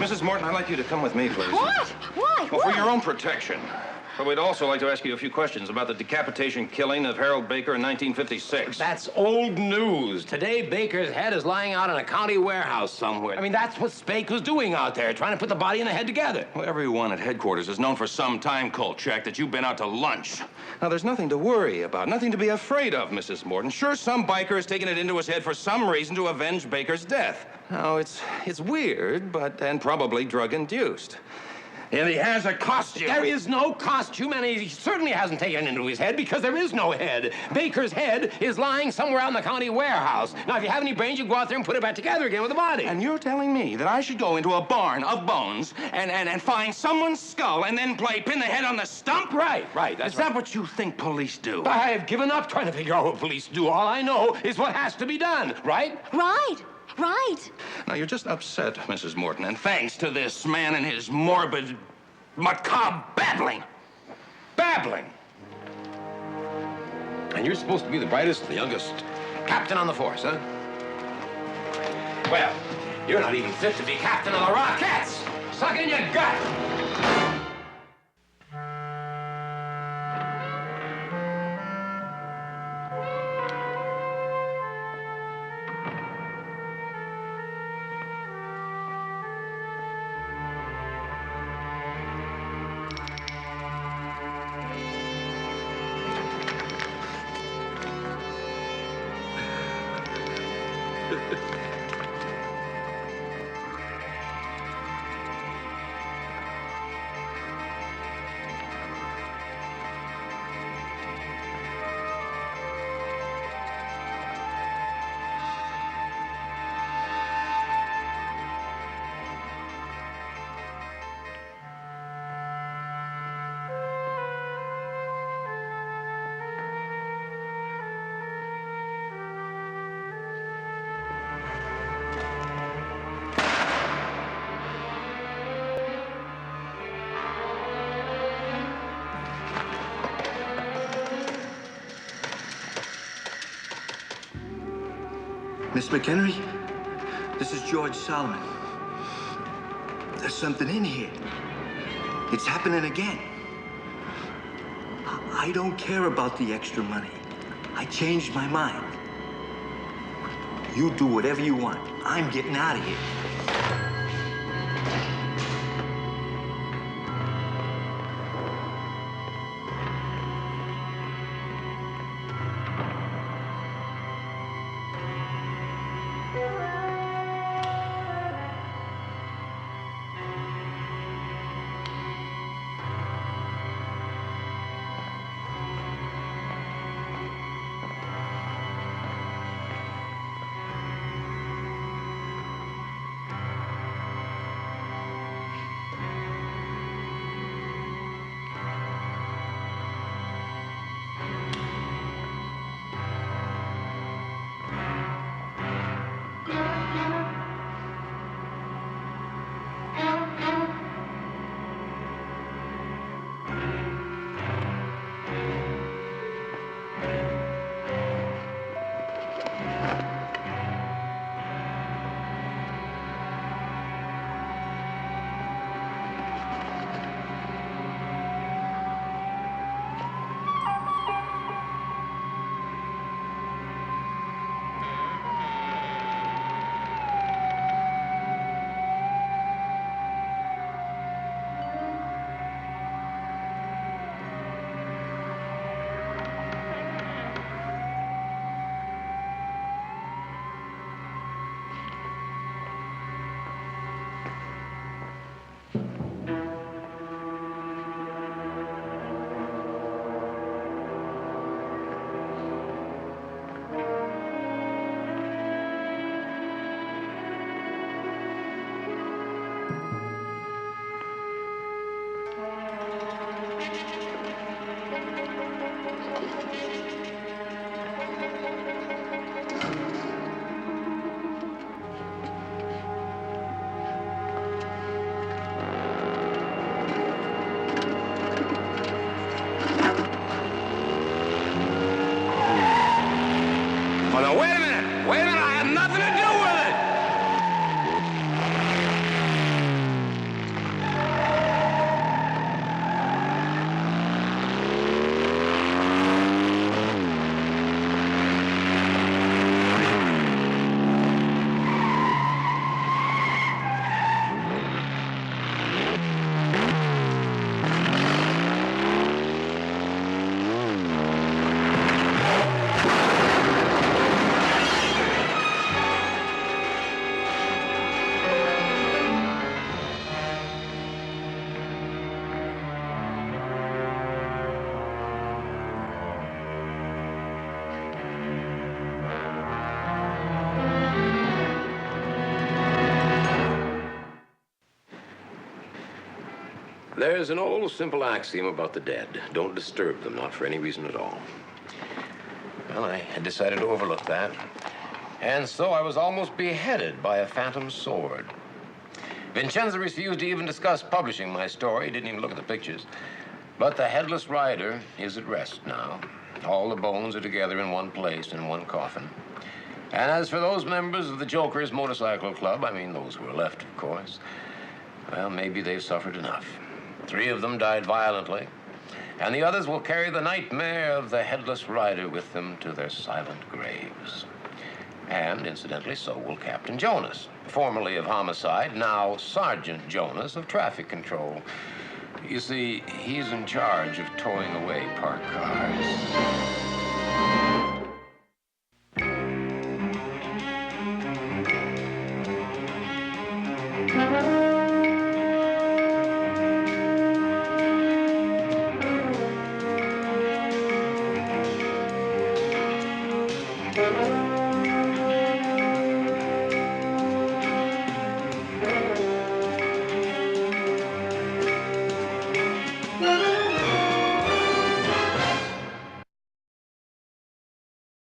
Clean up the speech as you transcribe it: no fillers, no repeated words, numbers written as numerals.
Mrs. Morton, I'd like you to come with me, please. What? Why? Well, Why? for your own protection. But we'd also like to ask you a few questions about the decapitation killing of Harold Baker in 1956. That's old news. Today, Baker's head is lying out in a county warehouse somewhere. I mean, that's what Spake was doing out there, trying to put the body and the head together. Well, everyone at headquarters has known for some time, Kolchak, that you've been out to lunch. Now, there's nothing to worry about, nothing to be afraid of, Mrs. Morton. Sure, some biker has taken it into his head for some reason to avenge Baker's death. Now, it's weird, and probably drug-induced. And he has a costume. There is no costume, and he certainly hasn't taken it into his head because there is no head. Baker's head is lying somewhere out in the county warehouse. Now, if you have any brains, you can go out there and put it back together again with the body. And you're telling me that I should go into a barn of bones and find someone's skull and then pin the head on the stump? Right. That's Is that what you think police do? I have given up trying to figure out what police do. All I know is what has to be done, right? Right. Now, you're just upset, Mrs. Morton, and thanks to this man and his morbid, macabre babbling. Babbling. And you're supposed to be the brightest, the youngest captain on the force, huh? Well, you're not even fit to be captain of the Rockettes. Suck in your gut. Miss McHenry, this is George Solomon. There's something in here. It's happening again. I don't care about the extra money. I changed my mind. You do whatever you want. I'm getting out of here. There's an old simple axiom about the dead. Don't disturb them, not for any reason at all. Well, I had decided to overlook that. And so I was almost beheaded by a phantom sword. Vincenzo refused to even discuss publishing my story. He didn't even look at the pictures. But the headless rider is at rest now. All the bones are together in one place, in one coffin. And as for those members of the Jokers Motorcycle Club, I mean those who are left, of course, well, maybe they've suffered enough. 3 of them died violently, and the others will carry the nightmare of the headless rider with them to their silent graves. And, incidentally, so will Captain Jonas, formerly of homicide, now Sergeant Jonas of traffic control. You see, he's in charge of towing away parked cars.